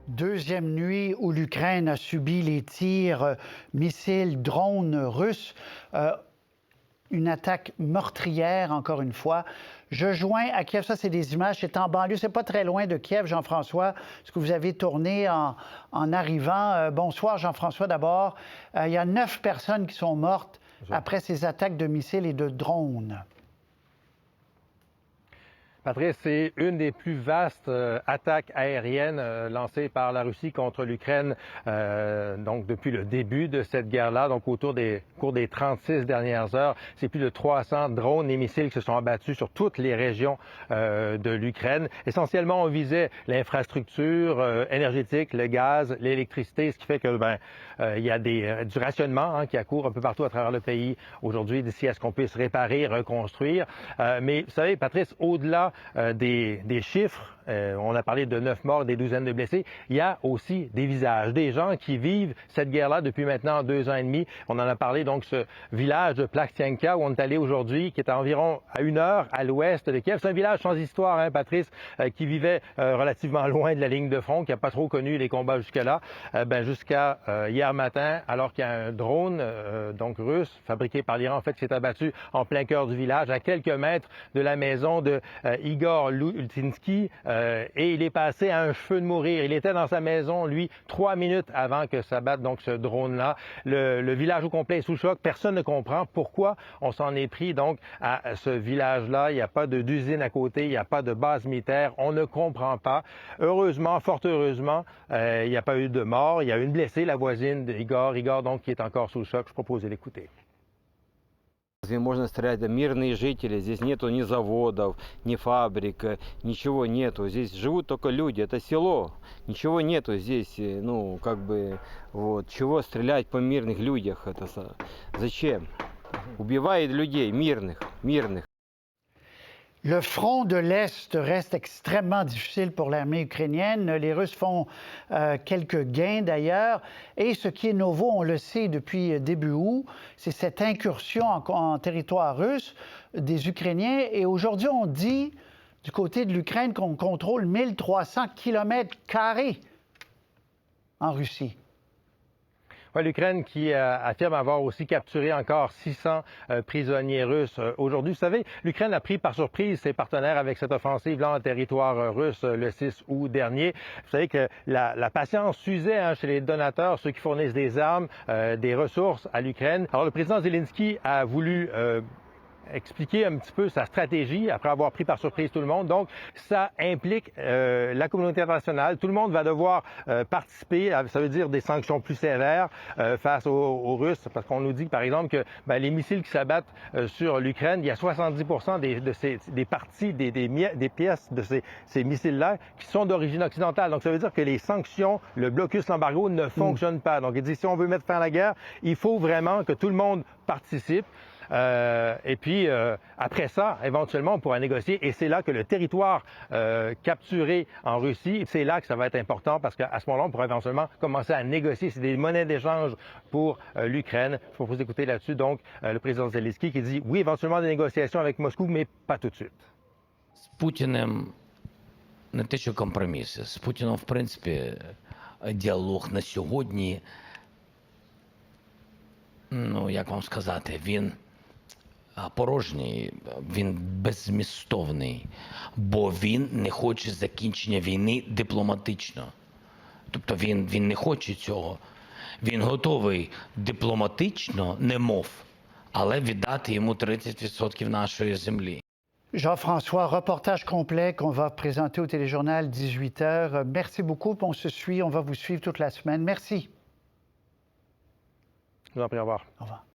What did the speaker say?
Deuxième nuit où l'Ukraine a subi les tirs missiles, drones russes. Une attaque meurtrière, encore une fois. Je joins à Kiev, ça c'est des images, c'est en banlieue, c'est pas très loin de Kiev, Jean-François, ce que vous avez tourné en arrivant. Bonsoir Jean-François d'abord. Il y a 9 personnes qui sont mortes après ces attaques de missiles et de drones. Patrice, c'est une des plus vastes attaques aériennes lancées par la Russie contre l'Ukraine donc depuis le début de cette guerre-là, donc au cours des 36 dernières heures. C'est plus de 300 drones et missiles qui se sont abattus sur toutes les régions de l'Ukraine. Essentiellement, on visait l'infrastructure énergétique, le gaz, l'électricité, ce qui fait que il y a du rationnement qui accourt un peu partout à travers le pays aujourd'hui d'ici à ce qu'on puisse réparer, reconstruire. Mais vous savez, Patrice, au-delà des chiffres, on a parlé de 9 morts, des douzaines de blessés. Il y a aussi des visages, des gens qui vivent cette guerre-là depuis maintenant 2 ans et demi. On en a parlé, donc, ce village de Plastianka où on est allé aujourd'hui, qui est à environ à 1 heure à l'ouest de Kiev. C'est un village sans histoire, hein, Patrice, qui vivait relativement loin de la ligne de front, qui n'a pas trop connu les combats jusque-là. Jusqu'à hier matin, alors qu'il y a un drone donc russe, fabriqué par l'Iran, en fait, qui s'est abattu en plein cœur du village, à quelques mètres de la maison de Igor Lutinsky, et il est passé à un cheveu de mourir. Il était dans sa maison, lui, 3 minutes avant que s'abatte donc ce drone-là. Le village au complet est sous choc. Personne ne comprend pourquoi on s'en est pris donc à ce village-là. Il n'y a pas d'usine à côté, il n'y a pas de base militaire. On ne comprend pas. Heureusement, fort heureusement, il n'y a pas eu de mort. Il y a une blessée, la voisine d'Igor. Igor, donc, qui est encore sous choc. Je propose de l'écouter. Разве можно стрелять? Мирные жители, здесь нету ни заводов, ни фабрик, ничего нету. Здесь живут только люди, это село. Ничего нету здесь, ну, как бы, вот, чего стрелять по мирных людях? Это зачем? Убивает людей, мирных. Le front de l'Est reste extrêmement difficile pour l'armée ukrainienne. Les Russes font quelques gains d'ailleurs. Et ce qui est nouveau, on le sait depuis début août, c'est cette incursion en territoire russe des Ukrainiens. Et aujourd'hui, on dit du côté de l'Ukraine qu'on contrôle 1300 km² en Russie. Ouais, l'Ukraine qui affirme avoir aussi capturé encore 600 prisonniers russes aujourd'hui. Vous savez, l'Ukraine a pris par surprise ses partenaires avec cette offensive-là en territoire russe le 6 août dernier. Vous savez que la patience s'usait chez les donateurs, ceux qui fournissent des armes, des ressources à l'Ukraine. Alors, le président Zelensky a voulu expliquer un petit peu sa stratégie après avoir pris par surprise tout le monde. Donc, ça implique la communauté internationale. Tout le monde va devoir participer. Ça veut dire des sanctions plus sévères face aux Russes, parce qu'on nous dit, par exemple, que les missiles qui s'abattent sur l'Ukraine, il y a 70% des parties, des pièces de ces missiles-là qui sont d'origine occidentale. Donc, ça veut dire que les sanctions, le blocus, l'embargo ne fonctionnent pas. Donc, il dit, si on veut mettre fin à la guerre, il faut vraiment que tout le monde participe. Et puis, après ça, éventuellement, on pourra négocier. Et c'est là que le territoire capturé en Russie, c'est là que ça va être important parce qu'à ce moment-là, on pourra éventuellement commencer à négocier. C'est des monnaies d'échange pour l'Ukraine. Il faut vous écouter là-dessus. Donc, le président Zelensky qui dit, oui, éventuellement des négociations avec Moscou, mais pas tout de suite. З Путіним не те, що компроміси. З Путіном, в принципі, діалог на сьогодні, ну, як вам сказати, він порожній, він беззмістовний, бо він не хоче закінчення війни дипломатично. Тобто він не хоче цього. Він готовий дипломатично, немов, але віддати йому 30% нашої землі. Jean-François, reportage complet qu'on va présenter au téléjournal 18h. Merci beaucoup. On se suit, on va vous suivre toute la semaine. Merci. Je vous en prie, au revoir. Au revoir.